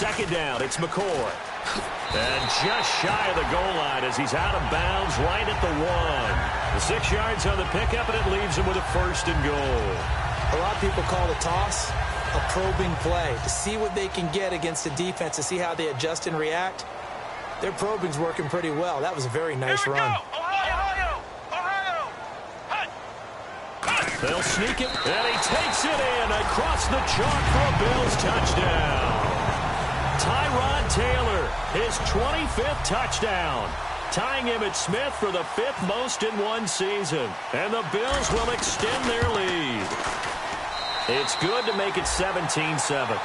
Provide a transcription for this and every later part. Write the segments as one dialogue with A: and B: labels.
A: second down. It's McCoy. And just shy of the goal line as he's out of bounds right at the 1. The 6 yards on the pickup, and it leaves him with a first and goal.
B: A lot of people call the toss a probing play to see what they can get against the defense, to see how they adjust and react. Their probing's working pretty well. That was a very nice run.
C: Ohio!
A: They'll sneak it, and he takes it in across the chalk for a Bills touchdown. Tyrod Taylor, his 25th touchdown, tying Emmitt Smith for the 5th most in one season. And the Bills will extend their lead. It's good to make it 17-7.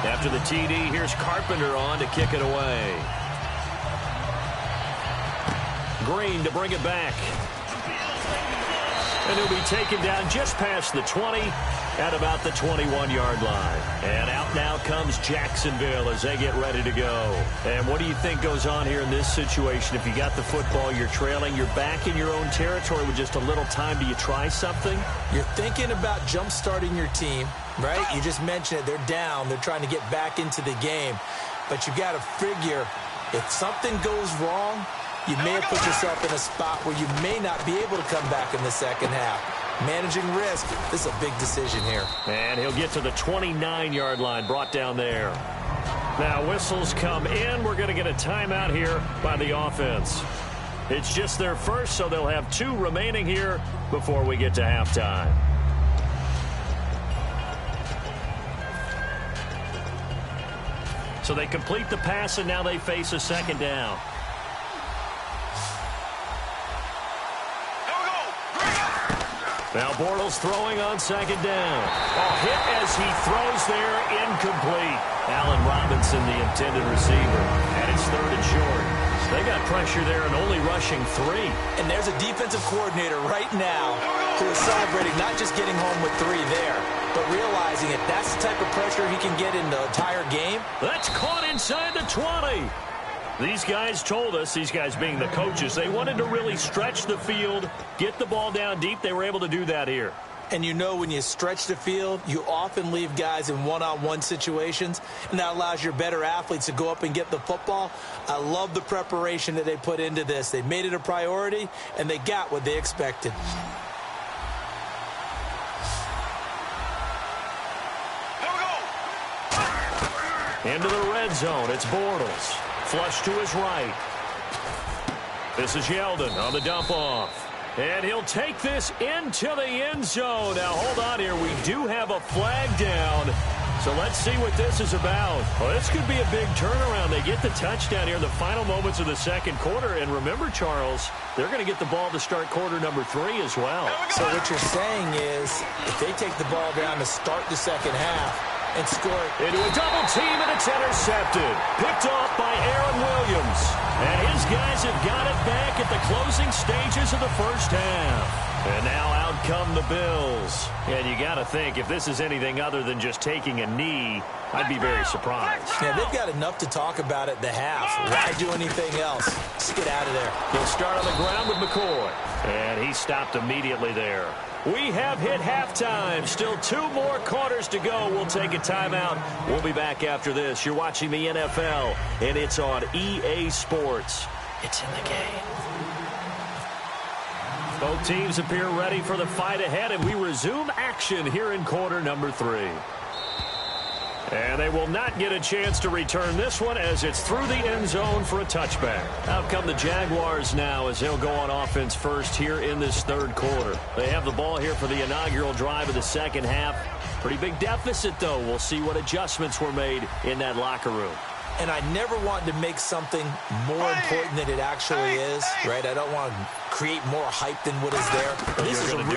A: After the TD, here's Carpenter on to kick it away. Green to bring it back. And he'll be taken down just past the 20 at about the 21-yard line. And out now comes Jacksonville as they get ready to go. And what do you think goes on here in this situation? If you got the football, you're trailing, you're back in your own territory with just a little time. Do you try something?
B: You're thinking about jump-starting your team, right? You just mentioned it. They're down. They're trying to get back into the game. But you got to figure if something goes wrong, you may have put yourself in a spot where you may not be able to come back in the second half. Managing risk, this is a big decision here.
A: And he'll get to the 29-yard line, brought down there. Now whistles come in. We're going to get a timeout here by the offense. It's just their first, so they'll have 2 remaining here before we get to halftime. So they complete the pass, and now they face a second down. Now Bortles throwing on second down. A hit as he throws there, incomplete. Allen Robinson, the intended receiver. And it's 3rd and short. They got pressure there and only rushing 3.
B: And there's a defensive coordinator right now who is celebrating not just getting home with 3 there, but realizing if that's the type of pressure he can get in the entire game.
A: That's caught inside the 20. These guys told us, these guys being the coaches, they wanted to really stretch the field, get the ball down deep. They were able to do that here.
B: And you know when you stretch the field, you often leave guys in one-on-one situations, and that allows your better athletes to go up and get the football. I love the preparation that they put into this. They made it a priority, and they got what they expected.
A: Into the red zone, it's Bortles. Flush to his right. This is Yeldon on the dump off. And he'll take this into the end zone. Now, hold on here. We do have a flag down. So let's see what this is about. Well, this could be a big turnaround. They get the touchdown here in the final moments of the second quarter. And remember, Charles, they're going to get the ball to start quarter number 3 as well.
B: So what you're saying is if they take the ball down to start the second half, and score
A: into a double team, and it's intercepted. Picked off by Aaron Williams. And his guys have got it back at the closing stages of the first half. And now out come the Bills. And you got to think, if this is anything other than just taking a knee, I'd be very surprised.
B: Yeah, they've got enough to talk about at the half. Why do anything else? Just get out of there.
A: He'll start on the ground with McCoy. And he stopped immediately there. We have hit halftime. Still 2 more quarters to go. We'll take a timeout. We'll be back after this. You're watching the NFL, and it's on EA Sports. It's in the game. Both teams appear ready for the fight ahead, and we resume action here in quarter number 3. And they will not get a chance to return this one as it's through the end zone for a touchback. Out come the Jaguars now as they'll go on offense first here in this third quarter. They have the ball here for the inaugural drive of the second half. Pretty big deficit, though. We'll see what adjustments were made in that locker room.
B: And I never want to make something more important than it actually is, right? I don't want to create more hype than what is there. This is I'm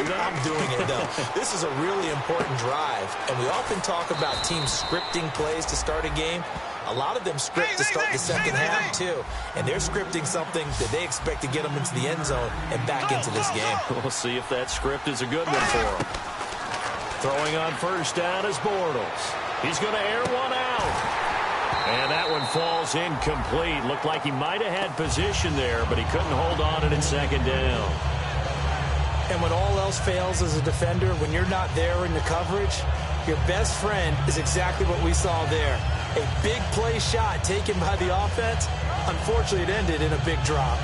B: doing it, though. This is a really important drive. And we often talk about teams scripting plays to start a game. A lot of them script to start the second half, too. And they're scripting something that they expect to get them into the end zone and back into this game.
A: We'll see if that script is a good one for them. Throwing on first down is Bortles. He's going to air one out. And that one falls incomplete. Looked like he might have had position there, but he couldn't hold on to it in second down.
B: And when all else fails as a defender, when you're not there in the coverage, your best friend is exactly what we saw there. A big play shot taken by the offense. Unfortunately, it ended in a big drop.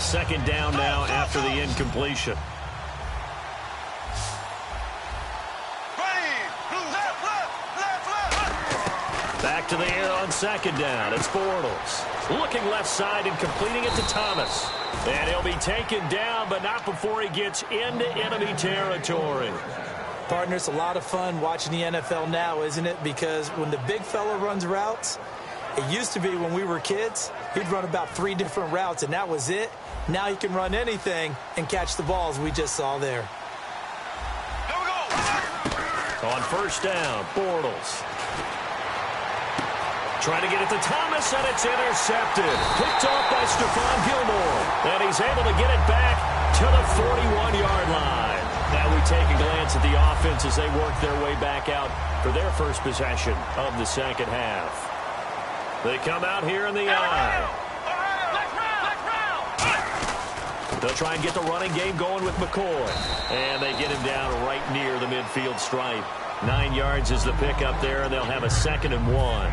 A: Second down now after the incompletion. Back to the air on second down. It's Bortles. Looking left side and completing it to Thomas. And he'll be taken down, but not before he gets into enemy territory.
B: Partner, it's a lot of fun watching the NFL now, isn't it? Because when the big fella runs routes, it used to be when we were kids, he'd run about 3 different routes, and that was it. Now he can run anything and catch the balls we just saw there.
C: Here we go.
A: On first down, Bortles. Trying to get it to Thomas, and it's intercepted. Picked off by Stephon Gilmore. And he's able to get it back to the 41-yard line. Now we take a glance at the offense as they work their way back out for their first possession of the second half. They come out here in the eye. They'll try and get the running game going with McCoy. And they get him down right near the midfield stripe. 9 yards is the pickup there, and they'll have a 2nd and 1.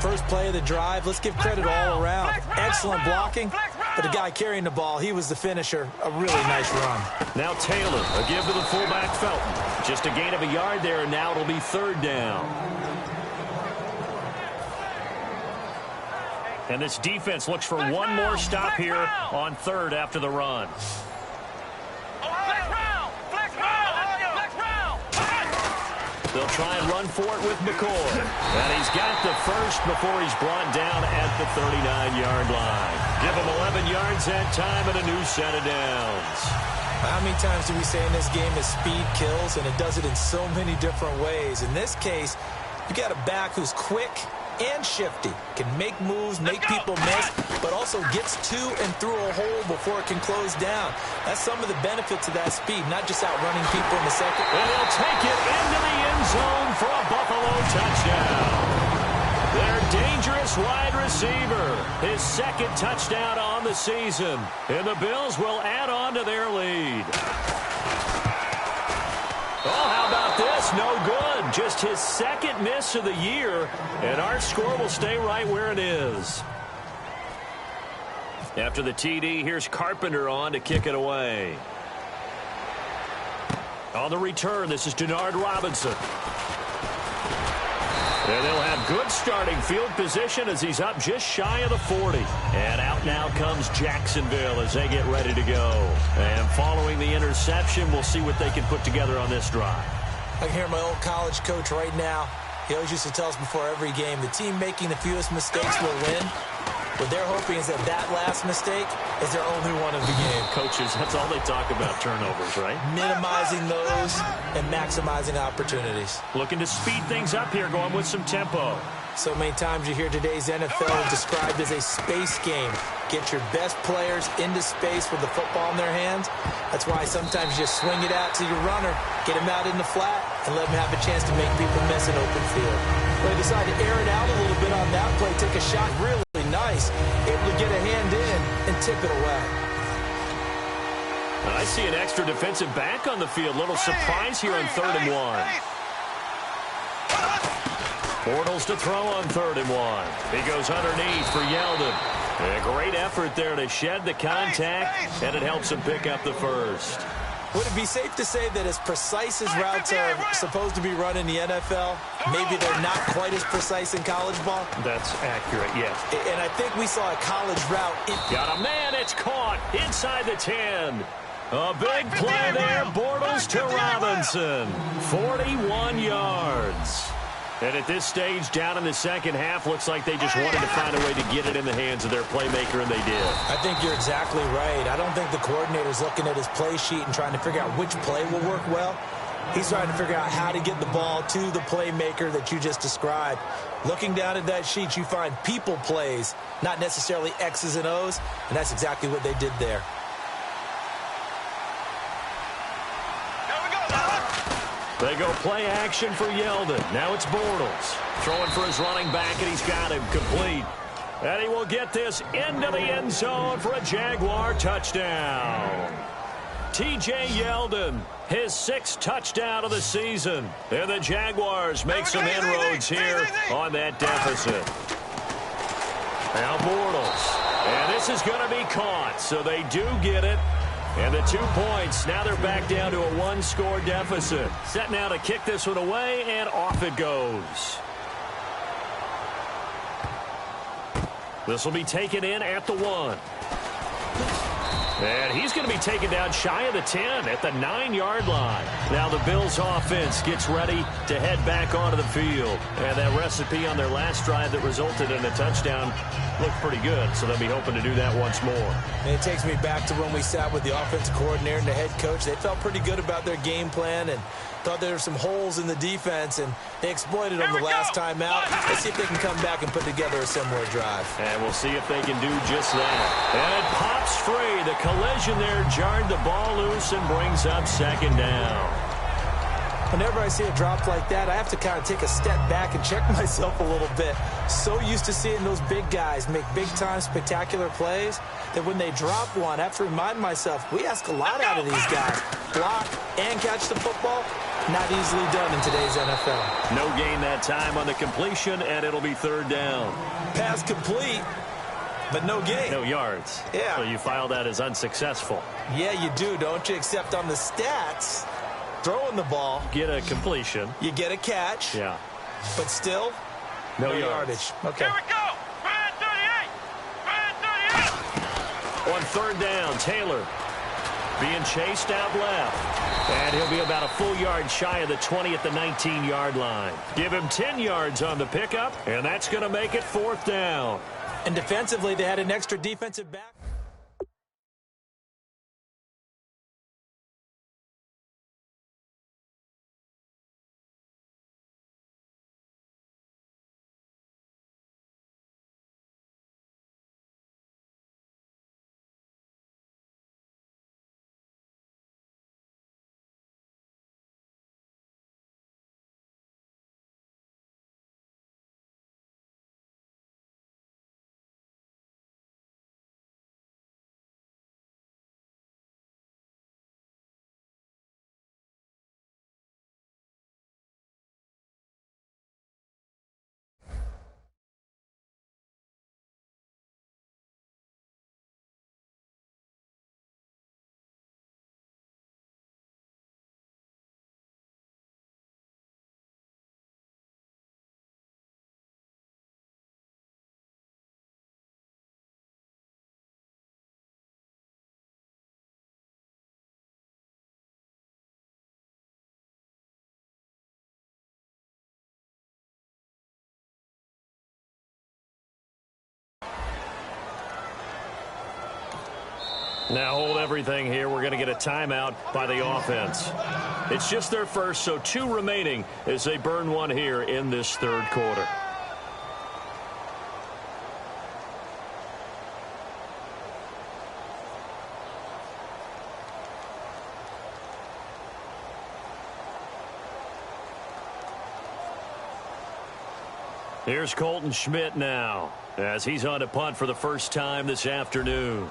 B: First play of the drive, let's give credit all around. Excellent blocking, but the guy carrying the ball, he was the finisher. A really nice run.
A: Now Taylor, a give to the fullback Felton. Just a gain of a yard there, and now it'll be 3rd down. And this defense looks for one more stop here on 3rd after the run. They'll try and run for it with McCoy. And he's got the first before he's brought down at the 39-yard line. Give him 11 yards that time and a new set of downs.
B: How many times do we say in this game that speed kills, and it does it in so many different ways? In this case, you got a back who's quick and shifty, can make moves, make people miss, but also gets to and through a hole before it can close down. That's some of the benefits of that speed, not just outrunning people in the second.
A: And he'll take it into the end zone for a Buffalo touchdown. Their dangerous wide receiver, his 2nd touchdown on the season. And the Bills will add on to their lead. Oh, how about this? No good. Just his 2nd miss of the year, and our score will stay right where it is. After the TD, here's Carpenter on to kick it away. On the return, this is Denard Robinson. And they'll have good starting field position as he's up just shy of the 40. And out now comes Jacksonville as they get ready to go. And following the interception, we'll see what they can put together on this drive.
B: I can hear my old college coach right now. He always used to tell us before every game, the team making the fewest mistakes will win. What they're hoping is that last mistake is their only one of the game.
A: Coaches, that's all they talk about, turnovers, right?
B: Minimizing those and maximizing opportunities.
A: Looking to speed things up here, going with some tempo.
B: So many times you hear today's NFL described as a space game. Get your best players into space with the football in their hands. That's why sometimes you just swing it out to your runner, get him out in the flat, and let him have a chance to make people miss an open field. They decide to air it out a little bit on that play, take a shot really nice, able to get a hand in and tip it away.
A: I see an extra defensive back on the field. Little surprise here on 3rd and 1. Bortles to throw on 3rd and 1. He goes underneath for Yeldon. A great effort there to shed the contact, and it helps him pick up the first.
B: Would it be safe to say that as precise as routes are supposed to be run in the NFL, maybe they're not quite as precise in college ball?
A: That's accurate, yes.
B: And I think we saw a college route.
A: Got a man, it's caught inside the 10. A big play there, Bortles to Robinson. 41 yards. And at this stage, down in the second half, looks like they just wanted to find a way to get it in the hands of their playmaker, and they did.
B: I think you're exactly right. I don't think the coordinator's looking at his play sheet and trying to figure out which play will work well. He's trying to figure out how to get the ball to the playmaker that you just described. Looking down at that sheet, you find people plays, not necessarily X's and O's, and that's exactly what they did there.
A: They go play action for Yeldon. Now it's Bortles. Throwing for his running back, and he's got him complete. And he will get this into the end zone for a Jaguar touchdown. T.J. Yeldon, his 6th touchdown of the season. And the Jaguars make some inroads here on that deficit. Now Bortles. And this is going to be caught, so they do get it. And the 2 points, now they're back down to a 1-score deficit. Set now to kick this one away, and off it goes. This will be taken in at the 1. And he's going to be taken down shy of the 10 at the 9-yard line. Now the Bills offense gets ready to head back onto the field. And that recipe on their last drive that resulted in a touchdown looked pretty good, so they'll be hoping to do that once more.
B: And it takes me back to when we sat with the offensive coordinator and the head coach. They felt pretty good about their game plan and thought there were some holes in the defense, and they exploited them the last time out. Let's see if they can come back and put together a similar drive.
A: And we'll see if they can do just that. And it pops free. The collision there jarred the ball loose and brings up 2nd down.
B: Whenever I see a drop like that, I have to kind of take a step back and check myself a little bit. So used to seeing those big guys make big-time spectacular plays that when they drop one, I have to remind myself, we ask a lot out of these guys. Block and catch the football, not easily done in today's NFL.
A: No gain that time on the completion, and it'll be 3rd down.
B: Pass complete, but no gain.
A: No yards.
B: Yeah.
A: So you file that as unsuccessful.
B: Yeah, you do, don't you? Except on the stats, throwing the ball.
A: Get a completion.
B: You get a catch.
A: Yeah.
B: But still,
A: no
B: yardage. Okay.
C: Here we go. 38.
A: On 3rd down, Taylor being chased out left. And he'll be about a full yard shy of the 20 at the 19-yard line. Give him 10 yards on the pickup, and that's going to make it 4th down.
B: And defensively, they had an extra defensive back.
A: Now hold everything here. We're going to get a timeout by the offense. It's just their first, so 2 remaining as they burn one here in this 3rd quarter. Here's Colton Schmidt now as he's on to punt for the first time this afternoon.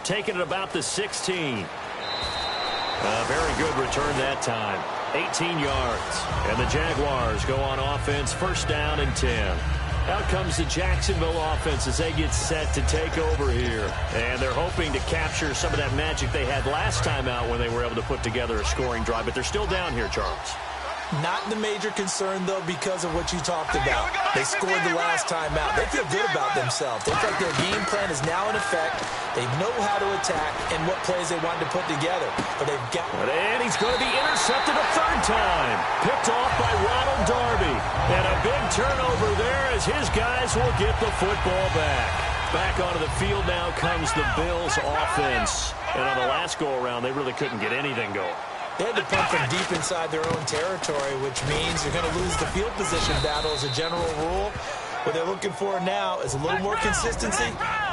A: Taking it about the 16. A very good return that time. 18 yards. And the Jaguars go on offense, 1st down and 10. Out comes the Jacksonville offense as they get set to take over here. And they're hoping to capture some of that magic they had last time out when they were able to put together a scoring drive. But they're still down here, Charles.
B: Not the major concern, though, because of what you talked about. They scored the last time out. They feel good about themselves. They feel like their game plan is now in effect. They know how to attack and what plays they want to put together. But they've got...
A: And he's going to be intercepted a 3rd time. Picked off by Ronald Darby. And a big turnover there as his guys will get the football back. Back onto the field now comes the Bills offense. And on the last go-around, they really couldn't get anything going.
B: They had to punt from deep inside their own territory, which means you're going to lose the field position battle as a general rule. What they're looking for now is a little more consistency,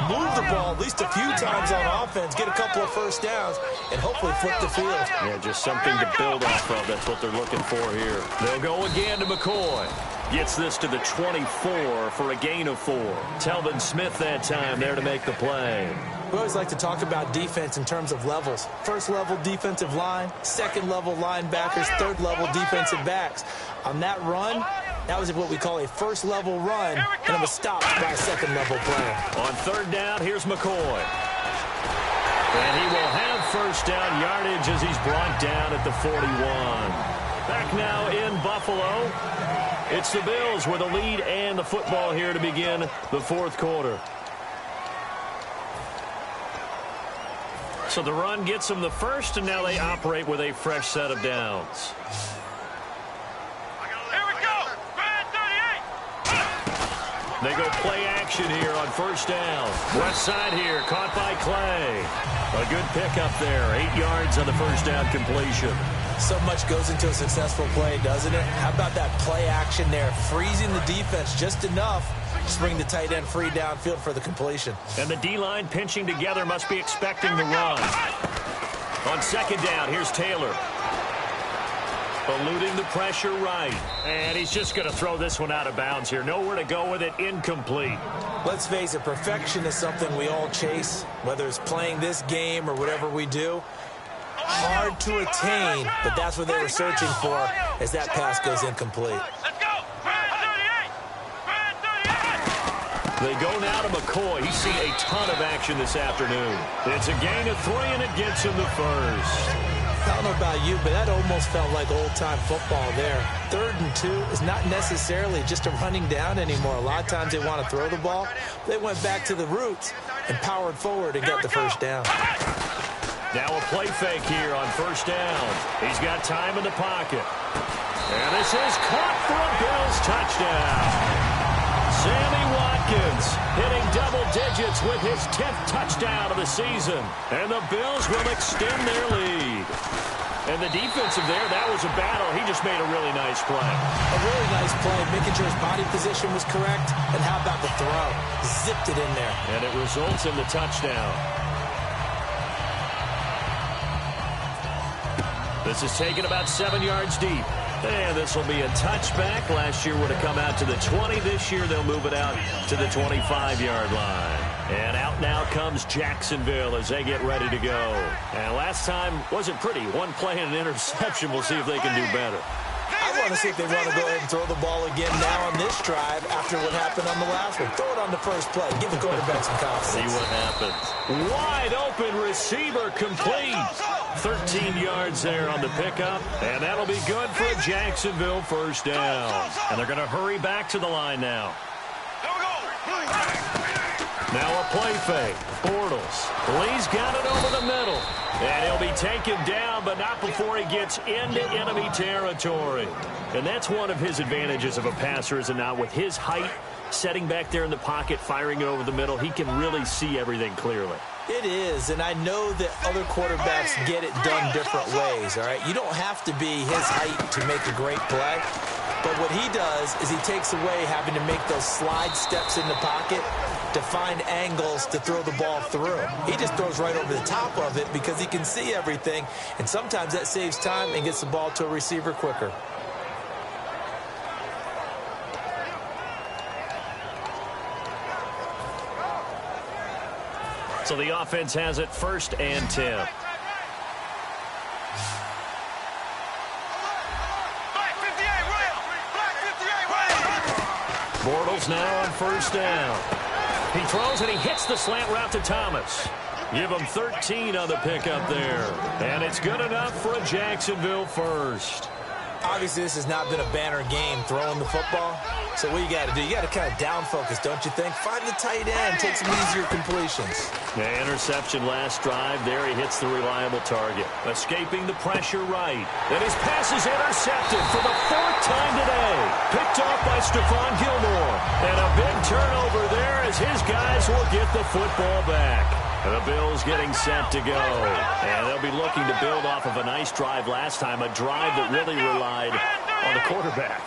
B: move the ball at least a few times on offense, get a couple of first downs, and hopefully flip the field.
A: Yeah, just something to build off of. That's what they're looking for here. They'll go again to McCoy. Gets this to the 24 for a gain of 4. Telvin Smith that time there to make the play.
B: We always like to talk about defense in terms of levels. First level defensive line, second level linebackers, third level defensive backs. On that run, that was what we call a first level run, and it was stopped by a second level player.
A: On third down, here's McCoy. And he will have first down yardage as he's brought down at the 41. Back now in Buffalo. It's the Bills with a lead and the football here to begin the fourth quarter. So the run gets them the first, and now they operate with a fresh set of downs.
C: Here we go.
A: They go play action here on first down. West side here, caught by Clay. A good pickup there. 8 yards on the first down completion.
B: So much goes into a successful play, doesn't it? How about that play action there? Freezing the defense just enough to bring the tight end free downfield for the completion.
A: And the D-line pinching together must be expecting the run. On second down, here's Taylor. Eluding the pressure right. And he's just going to throw this one out of bounds here. Nowhere to go with it. Incomplete.
B: Let's face it, perfection is something we all chase, whether it's playing this game or whatever we do. Hard to attain, but that's what they were searching for as that pass goes incomplete.
C: Let's go.
A: They go now to McCoy. He's seen a ton of action this afternoon. It's a gain of 3, and it gets him the first.
B: I don't know about you, but that almost felt like old-time football there. 3rd and 2 is not necessarily just a running down anymore. A lot of times they want to throw the ball. They went back to the roots and powered forward and got the first down.
A: Now a play fake here on first down. He's got time in the pocket. And this is caught for a Bills touchdown. Sammy Watkins hitting double digits with his 10th touchdown of the season. And the Bills will extend their lead. And the defensive there, that was a battle. He just made a really nice play.
B: A really nice play, making sure his body position was correct. And how about the throw? Zipped it in there.
A: And it results in the touchdown. This is taken about 7 yards deep. And this will be a touchback. Last year would have come out to the 20. This year they'll move it out to the 25-yard line. And out now comes Jacksonville as they get ready to go. And last time wasn't pretty. One play and an interception. We'll see if they can do better.
B: I want to see if they want to go ahead and throw the ball again now on this drive after what happened on the last one. Throw it on the first play. Give the quarterback some confidence.
A: See what happens. Wide open receiver complete. 13 yards there on the pickup. And that'll be good for a Jacksonville first down. And they're going to hurry back to the line now. Now a play fake. Bortles. Lee's got it over the middle. And he'll be taken down, but not before he gets into enemy territory. And that's one of his advantages of a passer, is it not? With his height, setting back there in the pocket, firing it over the middle, he can really see everything clearly.
B: It is, and I know that other quarterbacks get it done different ways, all right? You don't have to be his height to make a great play. But what he does is he takes away having to make those slide steps in the pocket to find angles to throw the ball through. He just throws right over the top of it because he can see everything, and sometimes that saves time and gets the ball to a receiver quicker.
A: So the offense has it 1st and 10. Bortles now on first down. He throws and he hits the slant route to Thomas. Give him 13 on the pickup there. And it's good enough for a Jacksonville first.
B: Obviously, this has not been a banner game throwing the football. So what you got to do, you got to kind of down focus, don't you think? Find the tight end, take some easier completions.
A: The interception last drive. There he hits the reliable target. Escaping the pressure right. Then his pass is intercepted for the 4th time today. Picked off by Stephon Gilmore. And a big turnover there as his guys will get the football back. And the Bills getting set to go. And they'll be looking to build off of a nice drive last time, a drive that really relied on the quarterback.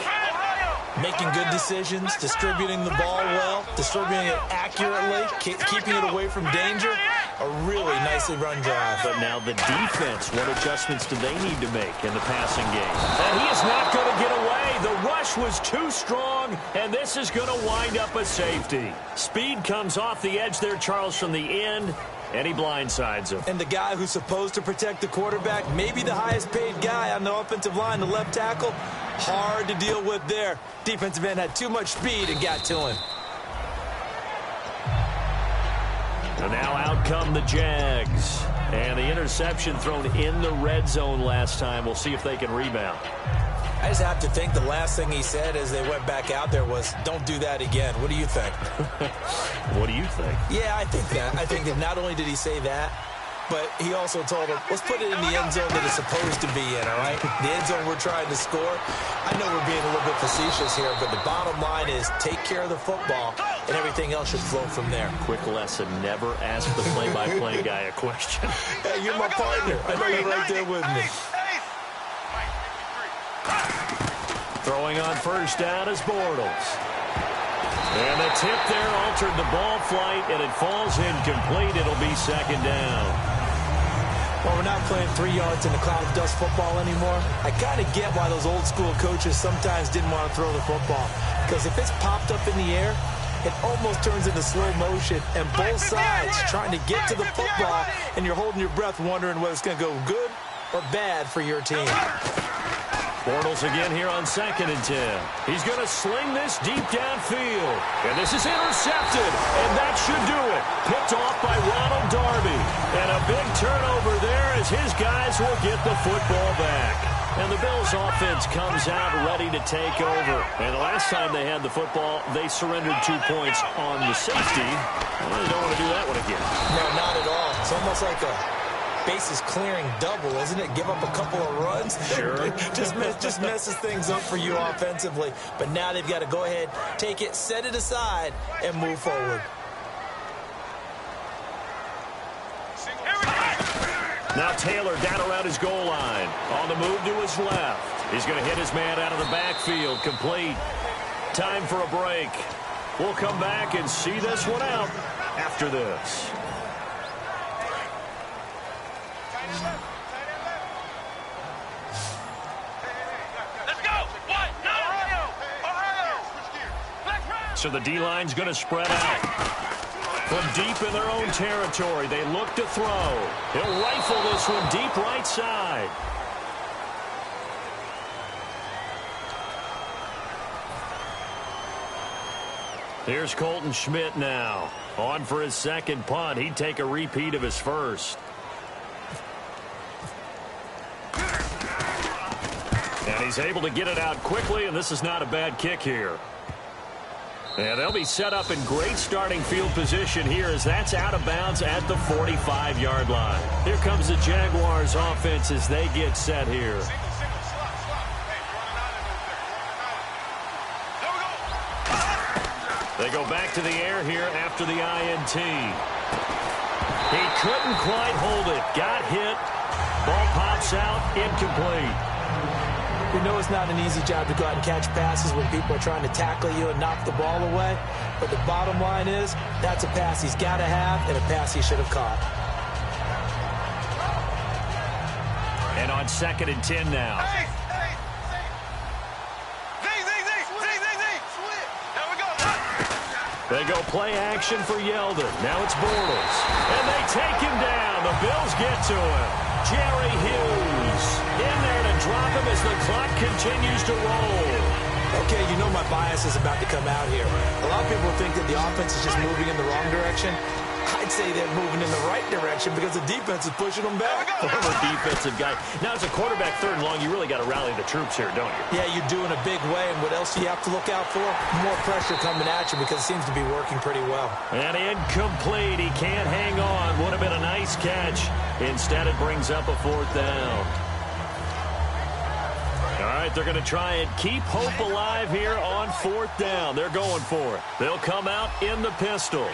B: Making good decisions, distributing the ball well, distributing it accurately, keeping it away from danger. A really nicely run drive.
A: But now the defense, what adjustments do they need to make in the passing game? And he is not going to get away. The rush was too strong, and this is going to wind up a safety. Speed comes off the edge there, Charles, from the end, and he blindsides him.
B: And the guy who's supposed to protect the quarterback, maybe the highest paid guy on the offensive line, the left tackle, hard to deal with there. Defensive end had too much speed and got to him.
A: And now out come the Jags. And the interception thrown in the red zone last time. We'll see if they can rebound.
B: I just have to think the last thing he said as they went back out there was, don't do that again. What do you think?
A: What do you think?
B: Yeah, I think that. I think that not only did he say that, but he also told him, let's put it in the end zone that it's supposed to be in, all right? The end zone we're trying to score. I know we're being a little bit facetious here, but the bottom line is take care of the football, and everything else should flow from there.
A: Quick lesson, never ask the play-by-play guy a question.
B: Hey, you're my partner. I know you're right there with me.
A: Throwing on first down is Bortles. And the tip there altered the ball flight, and it falls incomplete. It'll be second down.
B: Well, we're not playing 3 yards in the cloud of dust football anymore. I kind of get why those old-school coaches sometimes didn't want to throw the football. Because if it's popped up in the air, it almost turns into slow motion, and both sides trying to get to the football, and you're holding your breath wondering whether it's going to go good or bad for your team.
A: Bortles again here on 2nd and 10. He's going to sling this deep downfield. And this is intercepted. And that should do it. Picked off by Ronald Darby. And a big turnover there as his guys will get the football back. And the Bills offense comes out ready to take over. And the last time they had the football, they surrendered 2 points on the safety. Well, they don't want to do that one again.
B: No, not at all. It's almost like a bases clearing double, isn't it? Give up a couple of runs.
A: Sure.
B: just messes things up for you offensively. But now they've got to go ahead, take it, set it aside, and move forward.
A: Now Taylor down around his goal line. On the move to his left. He's going to hit his man out of the backfield. Complete. Time for a break. We'll come back and see this one out after this. So the D-line's going to spread out. From deep in their own territory, they look to throw. He'll rifle this one deep right side. Here's Colton Schmidt now. On for his second punt. He'd take a repeat of his first. And he's able to get it out quickly, and this is not a bad kick here. And they'll be set up in great starting field position here as that's out of bounds at the 45-yard line. Here comes the Jaguars offense as they get set here. They go back to the air here after the INT. He couldn't quite hold it. Got hit. Ball pops out. Incomplete.
B: We know it's not an easy job to go out and catch passes when people are trying to tackle you and knock the ball away. But the bottom line is, that's a pass he's got to have and a pass he should have caught.
A: And on 2nd and 10 now. They go play action for Yeldon. Now it's Bortles. And they take him down. The Bills get to him. Jerry Hughes in there to drop him as the clock continues to roll.
B: Okay, you know my bias is about to come out here. A lot of people think that the offense is just moving in the wrong direction. I'd say they're moving in the right direction because the defense is pushing them back.
A: Former defensive guy. Now, as a quarterback 3rd and long, you really got to rally the troops here, don't you?
B: Yeah, you do in a big way. And what else do you have to look out for? More pressure coming at you because it seems to be working pretty well.
A: And incomplete. He can't hang on. Would have been a nice catch. Instead, it brings up a 4th down. All right, they're going to try and keep hope alive here on 4th down. They're going for it. They'll come out in the pistol.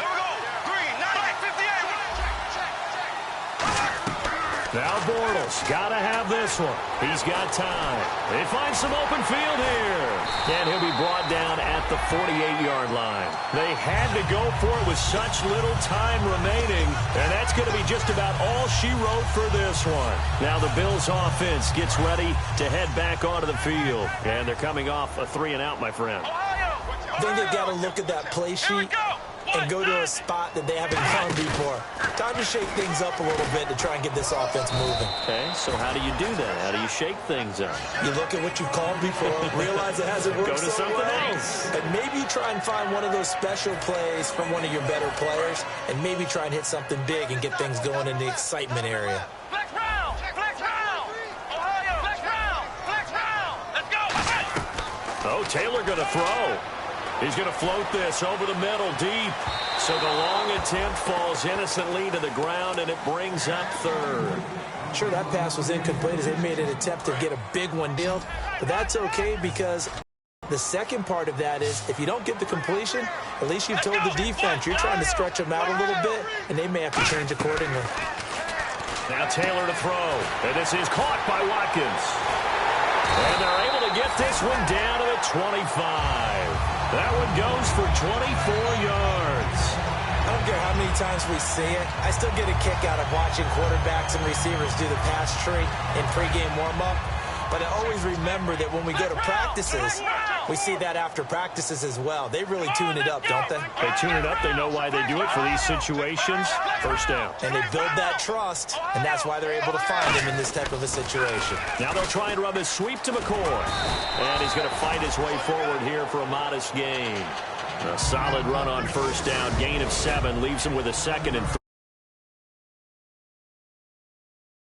A: Now Bortles got to have this one. He's got time. They find some open field here. And he'll be brought down at the 48-yard line. They had to go for it with such little time remaining. And that's going to be just about all she wrote for this one. Now the Bills offense gets ready to head back onto the field. And they're coming off a 3-and-out, my friend.
B: I think they've got to look at that play sheet and go to a spot that they haven't gone before. Time to shake things up a little bit to try and get this offense moving.
A: Okay, so how do you do that? How do you shake things up?
B: You look at what you've called before, realize it hasn't worked.
A: Go to something else.
B: And maybe try and find one of those special plays from one of your better players, and maybe try and hit something big and get things going in the excitement area.
C: Flex round! Flex round! Ohio! Flex round! Flex round! Let's go!
A: Oh, Taylor going to throw. He's going to float this over the middle deep. So the long attempt falls innocently to the ground, and it brings up third.
B: Sure, that pass was incomplete as they made an attempt to get a big one dealt, but that's okay because the second part of that is if you don't get the completion, at least you've told the defense you're trying to stretch them out a little bit, and they may have to change accordingly.
A: Now Taylor to throw, and this is caught by Watkins. And they're able to get this one down to the 25. That one goes for 24 yards.
B: I don't care how many times we see it. I still get a kick out of watching quarterbacks and receivers do the pass tree in pregame warm-up. But I always remember that when we go to practices, we see that after practices as well. They really tune it up, don't they?
A: They tune it up. They know why they do it for these situations. First down.
B: And they build that trust, and that's why they're able to find him in this type of a situation.
A: Now they'll try and run this sweep to McCoy. And he's going to fight his way forward here for a modest gain. A solid run on first down. Gain of 7 leaves him with a 2nd and 3.